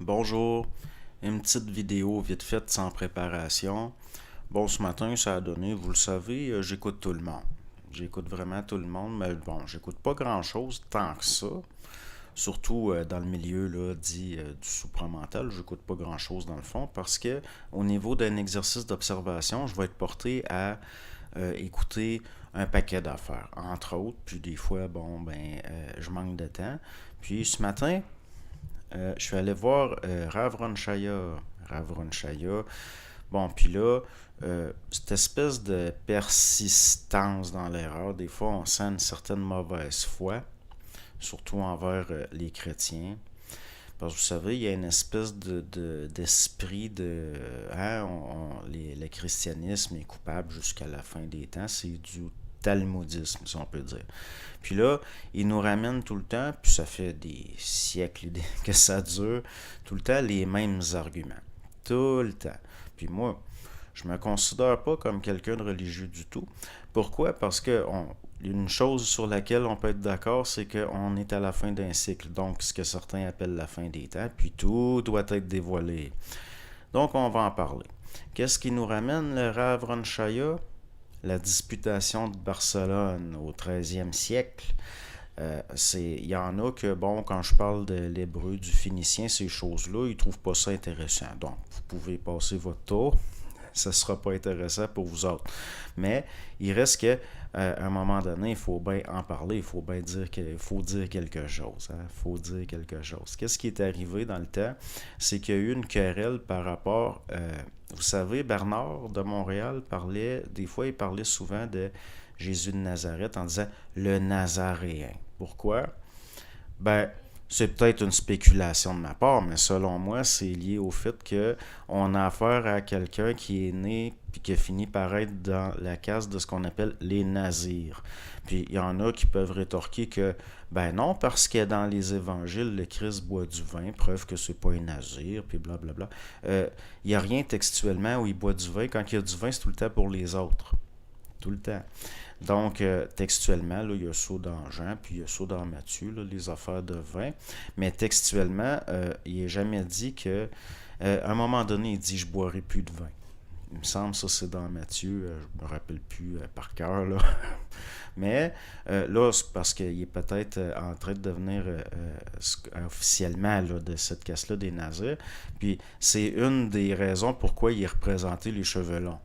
Bonjour, une petite vidéo vite faite sans préparation. Bon, ce matin, ça a donné, vous le savez, j'écoute tout le monde. J'écoute vraiment tout le monde, mais bon, j'écoute pas grand-chose tant que ça. Surtout dans le milieu là, dit du supramental, j'écoute pas grand-chose dans le fond parce que au niveau d'un exercice d'observation, je vais être porté à écouter un paquet d'affaires, entre autres, puis des fois, bon, je manque de temps. Puis ce matin, je suis allé voir Rav Ron Shaya. Rav Ron Shaya. Bon, puis là, cette espèce de persistance dans l'erreur, des fois, on sent une certaine mauvaise foi, surtout envers les chrétiens. Parce que vous savez, il y a une espèce d'esprit de. Hein, le christianisme est coupable jusqu'à la fin des temps. C'est du talmudisme, si on peut dire. Puis là, il nous ramène tout le temps, puis ça fait des siècles que ça dure, tout le temps les mêmes arguments. Tout le temps. Puis moi, je me considère pas comme quelqu'un de religieux du tout. Pourquoi? Parce que une chose sur laquelle on peut être d'accord, c'est qu'on est à la fin d'un cycle, donc ce que certains appellent la fin des temps, puis tout doit être dévoilé. Donc on va en parler. Qu'est-ce qui nous ramène le Rav Ron Shaya? La disputation de Barcelone au 13e siècle. Il y en a que, bon, quand je parle de l'hébreu, du phénicien, ces choses-là, ils ne trouvent pas ça intéressant. Donc, vous pouvez passer votre tour. Ça ne sera pas intéressant pour vous autres. Mais il reste que à un moment donné, il faut bien en parler, il faut bien dire faut dire quelque chose. Il faut dire quelque chose. Qu'est-ce qui est arrivé dans le temps? C'est qu'il y a eu une querelle par rapport. Vous savez, Bernard de Montréal parlait, des fois, il parlait souvent de Jésus de Nazareth en disant le Nazaréen. Pourquoi? Ben, c'est peut-être une spéculation de ma part, mais selon moi, c'est lié au fait que on a affaire à quelqu'un qui est né puis qui a fini par être dans la case de ce qu'on appelle les nazirs. Puis il y en a qui peuvent rétorquer que ben non, parce que dans les évangiles, le Christ boit du vin, preuve que c'est pas un nazir, puis blablabla. Il n'y a rien textuellement où il boit du vin. Quand il y a du vin, c'est tout le temps pour les autres. Tout le temps. Donc, textuellement, là, il y a ça dans Jean, puis il y a ça dans Matthieu, là, les affaires de vin. Mais textuellement, il n'est jamais dit que, à un moment donné, il dit je boirai plus de vin. Il me semble ça c'est dans Matthieu, je me rappelle plus par cœur là. Mais là, c'est parce qu'il est peut-être en train de devenir officiellement là, de cette casse-là des Nazirs. Puis c'est une des raisons pourquoi il est représenté les cheveux longs.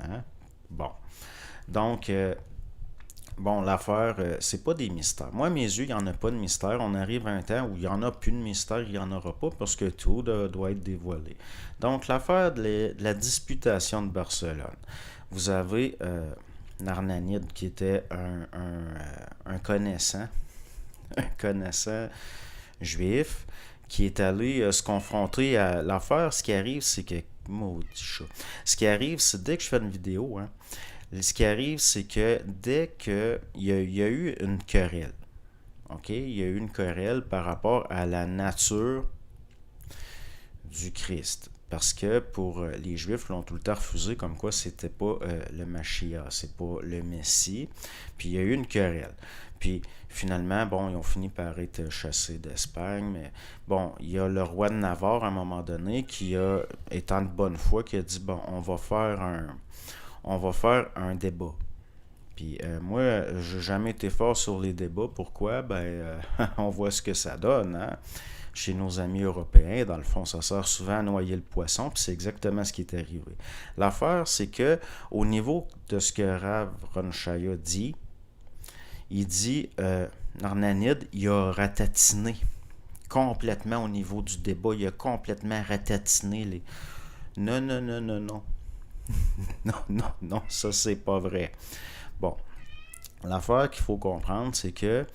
Hein? Bon. Donc, bon, l'affaire, c'est pas des mystères. Moi, à mes yeux, il n'y en a pas de mystère. On arrive à un temps où il n'y en a plus de mystère, il n'y en aura pas parce que tout doit être dévoilé. Donc, l'affaire de la disputation de Barcelone. Vous avez Narnanide qui était un connaissant, un connaissant juif qui est allé se confronter à l'affaire. Ce qui arrive, c'est que maudit chat. Ce qui arrive, c'est dès que je fais une vidéo, hein, ce qui arrive, c'est que dès qu'il y a eu une querelle, OK? Il y a eu une querelle par rapport à la nature du Christ. Parce que pour les Juifs, l'ont tout le temps refusé comme quoi c'était pas le Mashiach, c'est pas le Messie. Puis il y a eu une querelle. Puis finalement, bon, ils ont fini par être chassés d'Espagne. Mais bon, il y a le roi de Navarre à un moment donné qui a, étant de bonne foi, qui a dit bon, on va faire un débat. Puis moi, j'ai jamais été fort sur les débats. Pourquoi? On voit ce que ça donne, hein? Chez nos amis européens, dans le fond, ça sert souvent à noyer le poisson, puis c'est exactement ce qui est arrivé. L'affaire, c'est que au niveau de ce que Rav Ronchaya dit, il dit Narnanide, il a ratatiné complètement au niveau du débat, il a complètement ratatiné les. Non, non, non, non, non. Non, non, non, ça c'est pas vrai. Bon, l'affaire qu'il faut comprendre, c'est que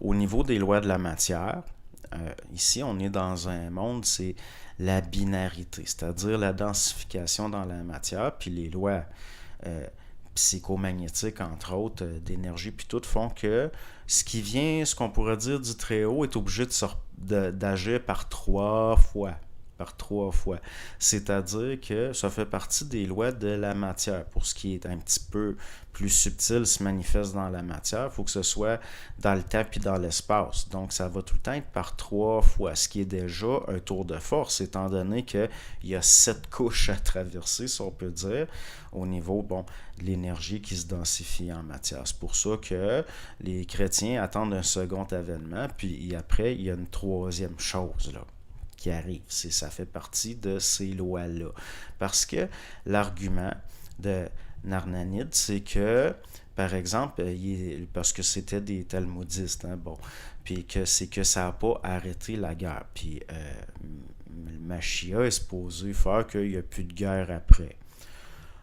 au niveau des lois de la matière, ici, on est dans un monde, c'est la binarité, c'est-à-dire la densification dans la matière, puis les lois euh, psychomagnétiques, entre autres, d'énergie, puis tout, font que ce qui vient, ce qu'on pourrait dire du très haut, est obligé d'agir par trois fois. par 3 fois. C'est-à-dire que ça fait partie des lois de la matière. Pour ce qui est un petit peu plus subtil, se manifeste dans la matière, il faut que ce soit dans le temps puis dans l'espace. Donc, ça va tout le temps être par 3 fois, ce qui est déjà un tour de force, étant donné qu'il y a 7 couches à traverser, si on peut dire, au niveau, de l'énergie qui se densifie en matière. C'est pour ça que les chrétiens attendent un second avènement, puis après, il y a une troisième chose, là, qui arrive. Ça fait partie de ces lois-là. Parce que l'argument de Narnanide, c'est que, par exemple, parce que c'était des talmudistes, puis que c'est que ça n'a pas arrêté la guerre. Puis le Mashiach est supposé faire qu'il n'y a plus de guerre après.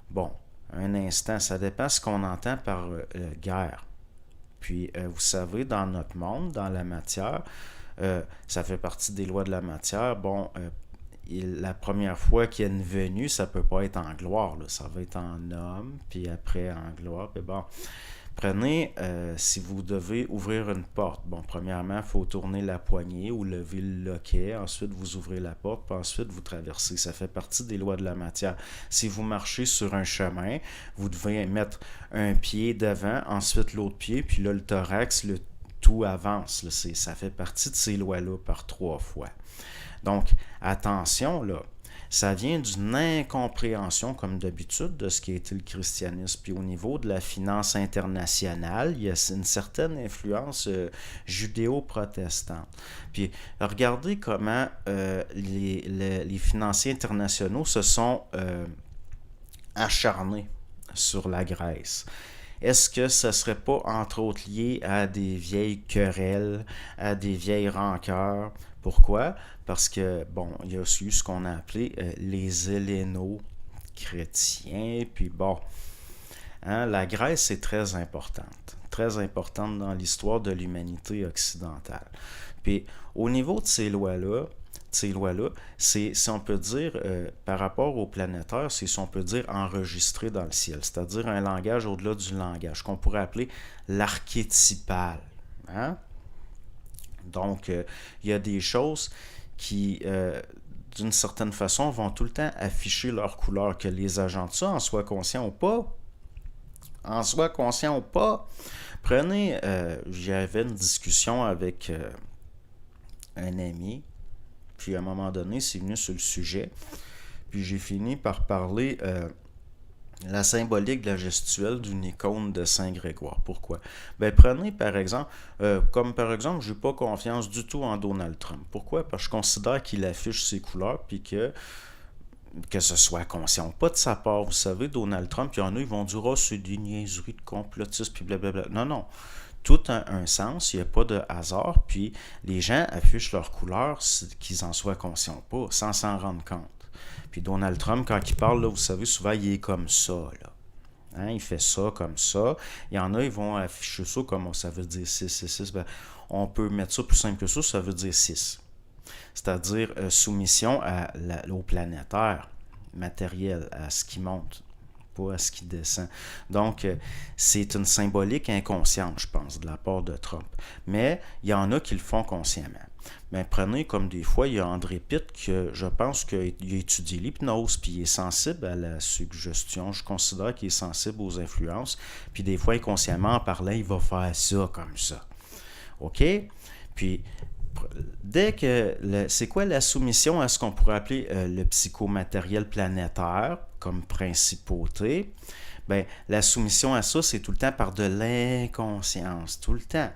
Bon, un instant, ça dépend ce qu'on entend par guerre. Puis, vous savez, dans notre monde, dans la matière, ça fait partie des lois de la matière. La première fois qu'il y a une venue, ça peut pas être en gloire, là. Ça va être en homme, puis après en gloire. Puis prenez, si vous devez ouvrir une porte, premièrement, il faut tourner la poignée ou lever le loquet, ensuite vous ouvrez la porte, puis ensuite vous traversez. Ça fait partie des lois de la matière. Si vous marchez sur un chemin, vous devez mettre un pied devant, ensuite l'autre pied, puis là le thorax, le tout avance. Là, ça fait partie de ces lois-là par 3 fois. Donc, attention, là, ça vient d'une incompréhension, comme d'habitude, de ce qui a été le christianisme. Puis au niveau de la finance internationale, il y a une certaine influence judéo-protestante. Puis regardez comment les financiers internationaux se sont acharnés sur la Grèce. Est-ce que ce ne serait pas, entre autres, lié à des vieilles querelles, à des vieilles rancœurs? Pourquoi? Parce que, il y a aussi eu ce qu'on a appelé les helléno-chrétiens, puis la Grèce est très importante dans l'histoire de l'humanité occidentale. Puis, au niveau de ces lois-là, c'est, si on peut dire, par rapport au planétaire, c'est, si on peut dire, enregistré dans le ciel, c'est-à-dire un langage au-delà du langage, qu'on pourrait appeler l'archétypal. Donc, il y a des choses qui, d'une certaine façon, vont tout le temps afficher leur couleur, que les agents de ça en soient conscients ou pas. Prenez, j'avais une discussion avec un ami, puis à un moment donné, c'est venu sur le sujet, puis j'ai fini par parler la symbolique de la gestuelle d'une icône de Saint Grégoire. Pourquoi? Prenez par exemple, je n'ai pas confiance du tout en Donald Trump. Pourquoi? Parce que je considère qu'il affiche ses couleurs, puis que ce soit conscient pas de sa part. Vous savez, Donald Trump, il y en a, ils vont dire « c'est des niaiseries de complotistes, puis blablabla ». Non. Tout a un sens, il n'y a pas de hasard, puis les gens affichent leurs couleurs, qu'ils en soient conscients pas, sans s'en rendre compte. Puis Donald Trump, quand il parle, là, vous savez, souvent, il est comme ça, là. Il fait ça comme ça. Il y en a, ils vont afficher ça comme ça veut dire 6. On peut mettre ça plus simple que ça veut dire 6. C'est-à-dire soumission au planétaire, matériel, à ce qui monte, pas à ce qui descend. Donc, c'est une symbolique inconsciente, je pense, de la part de Trump. Mais il y en a qui le font consciemment. Prenez comme des fois, il y a André Pitt, que je pense qu'il a étudié l'hypnose, puis il est sensible à la suggestion. Je considère qu'il est sensible aux influences. Puis des fois, inconsciemment, en parlant, il va faire ça comme ça. OK? Puis, dès que c'est quoi la soumission à ce qu'on pourrait appeler le psychomatériel planétaire comme principauté? La soumission à ça, c'est tout le temps par de l'inconscience, tout le temps.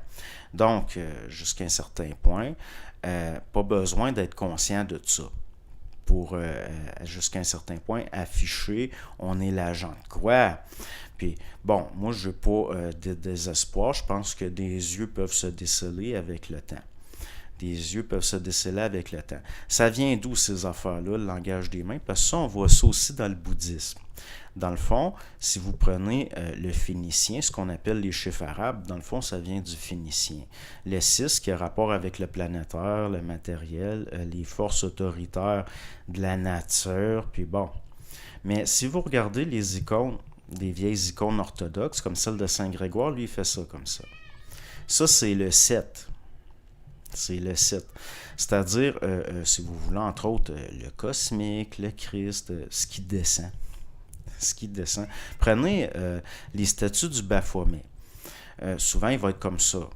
Donc, jusqu'à un certain point, pas besoin d'être conscient de ça pour, jusqu'à un certain point, afficher on est l'agent de quoi. Puis, moi, je n'ai pas de désespoir. Je pense que des yeux peuvent se déceler avec le temps. Ça vient d'où ces affaires-là, le langage des mains? Parce que ça, on voit ça aussi dans le bouddhisme. Dans le fond, si vous prenez le phénicien, ce qu'on appelle les chiffres arabes, dans le fond, ça vient du phénicien. Le 6, qui a rapport avec le planétaire, le matériel, les forces autoritaires de la nature, puis Mais si vous regardez les icônes, des vieilles icônes orthodoxes, comme celle de Saint Grégoire, lui, il fait ça comme ça. Ça, c'est le 7. C'est-à-dire, si vous voulez, entre autres, le cosmique, le Christ, ce qui descend. Ce qui descend. Prenez les statues du Baphomet. Souvent, il va être comme ça.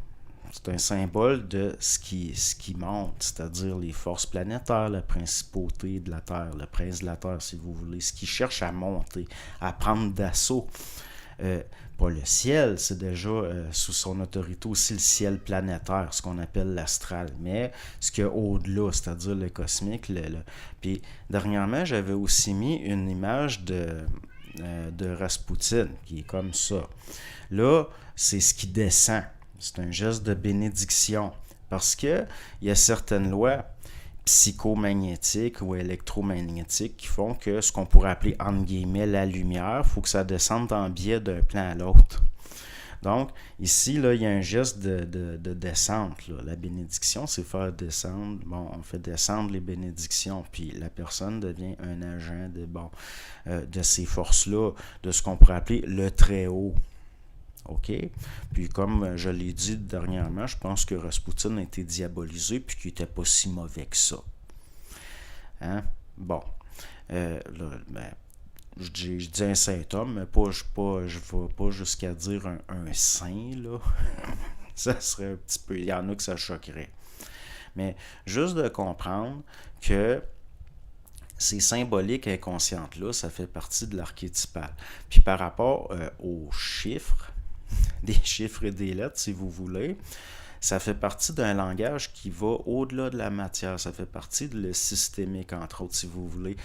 C'est un symbole de ce qui monte, c'est-à-dire les forces planétaires, la principauté de la Terre, le prince de la Terre, si vous voulez, ce qui cherche à monter, à prendre d'assaut. Pas le ciel, c'est déjà sous son autorité aussi le ciel planétaire, ce qu'on appelle l'astral, mais ce qu'il y a au-delà, c'est-à-dire le cosmique. Puis dernièrement, j'avais aussi mis une image de Rasputin, qui est comme ça. Là, c'est ce qui descend. C'est un geste de bénédiction. Parce que il y a certaines lois psychomagnétiques ou électromagnétiques qui font que ce qu'on pourrait appeler entre guillemets la lumière, il faut que ça descende en biais d'un plan à l'autre. Donc, ici, là, il y a un geste de descente. Là. La bénédiction, c'est faire descendre. Bon, on fait descendre les bénédictions, puis la personne devient un agent de ces forces-là, de ce qu'on pourrait appeler le Très-Haut. OK? Puis comme je l'ai dit dernièrement, je pense que Rasputin a été diabolisé puis qu'il n'était pas si mauvais que ça. Hein? Bon. Là, je dis un saint homme, mais je ne vais pas jusqu'à dire un saint, là. Ça serait un petit peu... Il y en a que ça choquerait. Mais juste de comprendre que ces symboliques inconscientes-là, ça fait partie de l'archétypal. Puis par rapport aux chiffres, des chiffres et des lettres, si vous voulez, ça fait partie d'un langage qui va au-delà de la matière. Ça fait partie de le systémique, entre autres, si vous voulez.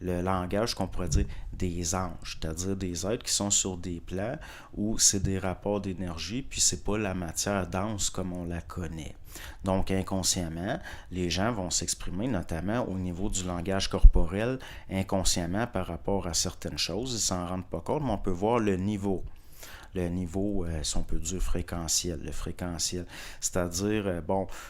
Le langage qu'on pourrait dire des anges, c'est-à-dire des êtres qui sont sur des plans où c'est des rapports d'énergie, puis c'est pas la matière dense comme on la connaît. Donc, inconsciemment, les gens vont s'exprimer, notamment au niveau du langage corporel, inconsciemment par rapport à certaines choses. Ils ne s'en rendent pas compte, mais on peut voir le niveau, si on peut dire fréquentiel, le fréquentiel. C'est-à-dire,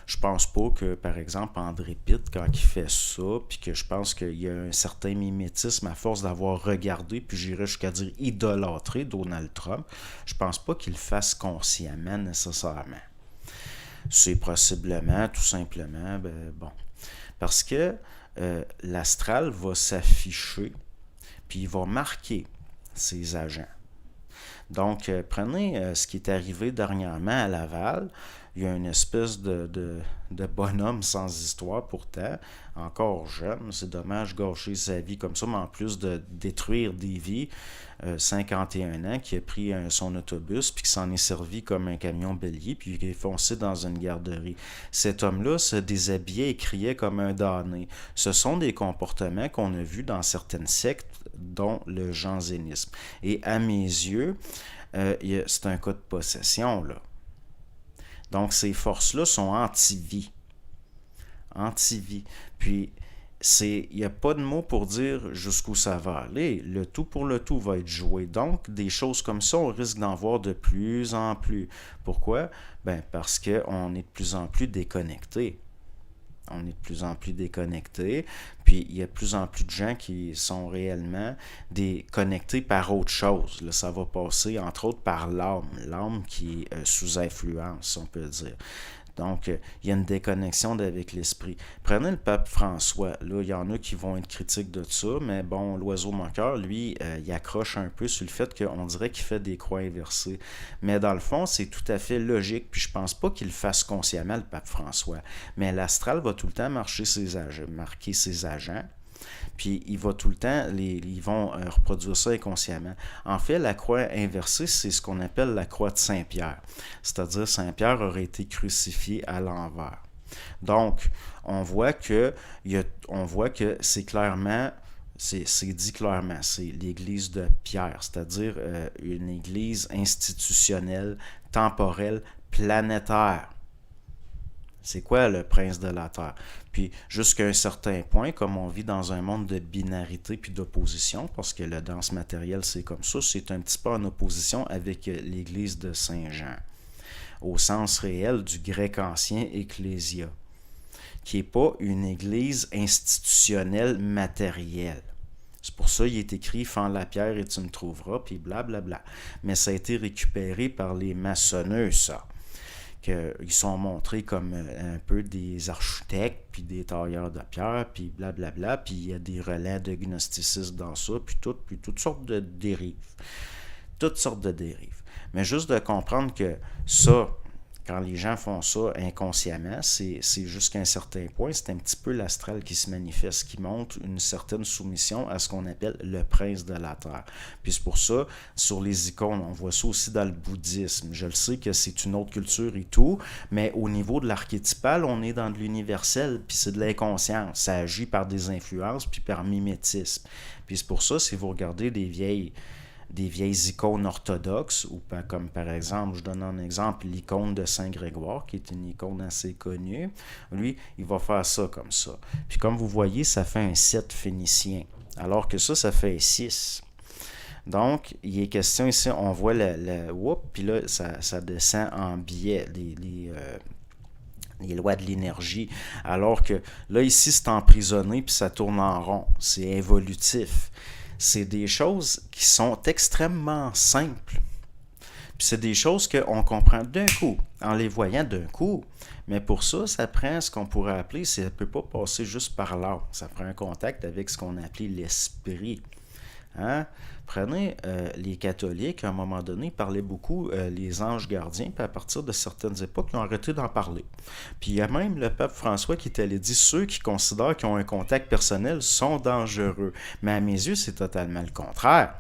je pense pas que, par exemple, André Pitt, quand il fait ça, puis que je pense qu'il y a un certain mimétisme à force d'avoir regardé, puis j'irais jusqu'à dire idolâtré Donald Trump, je pense pas qu'il le fasse consciemment nécessairement. C'est possiblement, tout simplement, parce que l'astral va s'afficher, puis il va marquer ses agents. Donc, prenez ce qui est arrivé dernièrement à Laval. Il y a une espèce de bonhomme sans histoire pourtant, encore jeune. C'est dommage gâcher sa vie comme ça, mais en plus de détruire des vies, 51 ans, qui a pris son autobus puis qui s'en est servi comme un camion bélier puis qui est foncé dans une garderie. Cet homme-là se déshabillait et criait comme un damné. Ce sont des comportements qu'on a vus dans certaines sectes, dont le jansénisme. Et à mes yeux, c'est un cas de possession, là. Donc, ces forces-là sont anti-vie. Anti-vie. Puis, il n'y a pas de mot pour dire jusqu'où ça va aller. Le tout pour le tout va être joué. Donc, des choses comme ça, on risque d'en voir de plus en plus. Pourquoi? Parce qu'on est de plus en plus déconnectés. On est de plus en plus déconnectés, puis il y a de plus en plus de gens qui sont réellement déconnectés par autre chose. Là, ça va passer, entre autres, par l'âme qui est sous influence, on peut dire. Donc, il y a une déconnexion avec l'esprit. Prenez le pape François. Là, il y en a qui vont être critiques de ça, mais bon, l'oiseau moqueur, lui, il accroche un peu sur le fait qu'on dirait qu'il fait des croix inversées. Mais dans le fond, c'est tout à fait logique. Puis je pense pas qu'il le fasse consciemment, le pape François. Mais l'astral va tout le temps marquer ses agents. Puis il va tout le temps, ils vont reproduire ça inconsciemment. En fait, la croix inversée, c'est ce qu'on appelle la croix de Saint-Pierre. C'est-à-dire, Saint-Pierre aurait été crucifié à l'envers. Donc, on voit que c'est clairement, c'est dit clairement, c'est l'église de Pierre, c'est-à-dire une église institutionnelle, temporelle, planétaire. C'est quoi le prince de la Terre? Puis jusqu'à un certain point, comme on vit dans un monde de binarité puis d'opposition, parce que la danse matérielle c'est comme ça, c'est un petit peu en opposition avec l'église de Saint-Jean, au sens réel du grec ancien ecclésia, qui n'est pas une église institutionnelle matérielle. C'est pour ça qu'il est écrit « Fends la pierre et tu me trouveras », puis blablabla. Mais ça a été récupéré par les maçonneux, ça, qu'ils sont montrés comme un peu des architectes, puis des tailleurs de pierre, puis blablabla, puis il y a des relais de gnosticisme dans ça, puis toutes sortes de dérives. Toutes sortes de dérives. Mais juste de comprendre que ça, quand les gens font ça inconsciemment, c'est jusqu'à un certain point, c'est un petit peu l'astral qui se manifeste, qui montre une certaine soumission à ce qu'on appelle le prince de la terre. Puis c'est pour ça, sur les icônes, on voit ça aussi dans le bouddhisme. Je le sais que c'est une autre culture et tout, mais au niveau de l'archétypal, on est dans de l'universel, puis c'est de l'inconscience. Ça agit par des influences, puis par mimétisme. Puis c'est pour ça, si vous regardez des vieilles icônes orthodoxes, ou comme par exemple, je donne un exemple, l'icône de Saint Grégoire, qui est une icône assez connue. Lui, il va faire ça comme ça. Puis comme vous voyez, ça fait un 7 phénicien, alors que ça fait un 6. Donc, il est question ici, on voit puis là, ça descend en biais, les lois de l'énergie, alors que là, ici, c'est emprisonné, puis ça tourne en rond. C'est évolutif. C'est des choses qui sont extrêmement simples. Puis c'est des choses qu'on comprend d'un coup, en les voyant d'un coup. Mais pour ça, ça prend ce qu'on pourrait appeler, ça ne peut pas passer juste par l'art. Ça prend un contact avec ce qu'on a appelé l'esprit. Hein? Prenez les catholiques, à un moment donné, parlaient beaucoup les anges gardiens, puis à partir de certaines époques, ils ont arrêté d'en parler. Puis il y a même le pape François qui est allé dire ceux qui considèrent qu'ils ont un contact personnel sont dangereux. Mais à mes yeux, c'est totalement le contraire.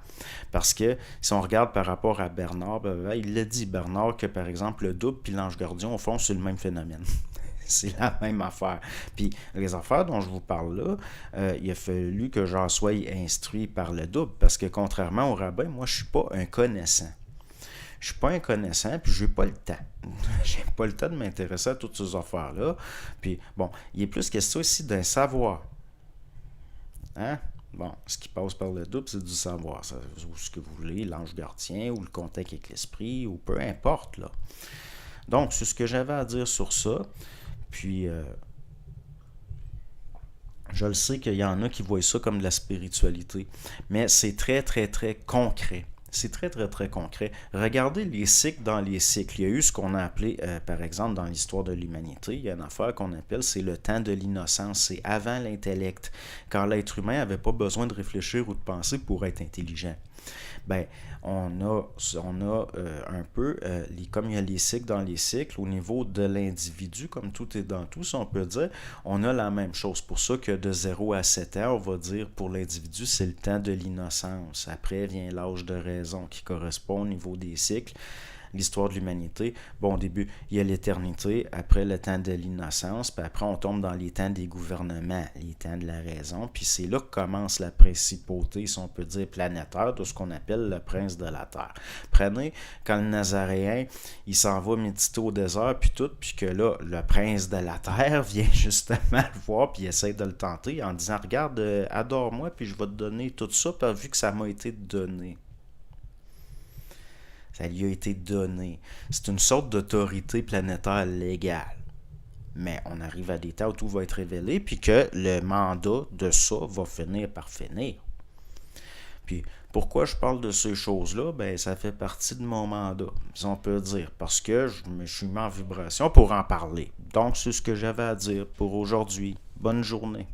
Parce que si on regarde par rapport à Bernard, il l'a dit, Bernard, que par exemple le double puis l'ange gardien, au fond, c'est le même phénomène. C'est la même affaire. Puis les affaires dont je vous parle là, il a fallu que j'en sois instruit par le double, parce que contrairement au rabbin, moi je suis pas un connaissant. Je suis pas un connaissant, puis j'ai pas le temps. J'ai pas le temps de m'intéresser à toutes ces affaires-là. Puis bon, il est plus question ici d'un savoir. Hein? Bon, ce qui passe par le double, c'est du savoir. Ou ce que vous voulez, l'ange gardien, ou le contact avec l'esprit, ou peu importe, là. Donc, c'est ce que j'avais à dire sur ça. Puis, je le sais qu'il y en a qui voient ça comme de la spiritualité, mais c'est très, très, très concret. C'est très, très, très concret. Regardez les cycles dans les cycles. Il y a eu ce qu'on a appelé, par exemple, dans l'histoire de l'humanité, il y a une affaire qu'on appelle, c'est le temps de l'innocence. C'est avant l'intellect, quand l'être humain n'avait pas besoin de réfléchir ou de penser pour être intelligent. Ben, on a un peu, comme il y a les cycles dans les cycles, au niveau de l'individu, comme tout est dans tout, si on peut dire, on a la même chose. Pour ça que de 0 à 7 ans, on va dire pour l'individu, c'est le temps de l'innocence. Après vient l'âge de raison qui correspond au niveau des cycles. L'histoire de l'humanité, bon, au début, il y a l'éternité, après le temps de l'innocence, puis après on tombe dans les temps des gouvernements, les temps de la raison, puis c'est là que commence la principauté, si on peut dire, planétaire, de ce qu'on appelle le prince de la terre. Prenez, quand le Nazaréen, il s'en va méditer au désert, puis tout, puis que là, le prince de la terre vient justement le voir, puis il essaie de le tenter en disant, regarde, adore-moi, puis je vais te donner tout ça, vu que ça m'a été donné. Ça lui a été donné. C'est une sorte d'autorité planétaire légale. Mais on arrive à des temps où tout va être révélé, puis que le mandat de ça va finir par finir. Puis pourquoi je parle de ces choses-là? Ben, ça fait partie de mon mandat, si on peut dire, parce que je me suis mis en vibration pour en parler. Donc, c'est ce que j'avais à dire pour aujourd'hui. Bonne journée.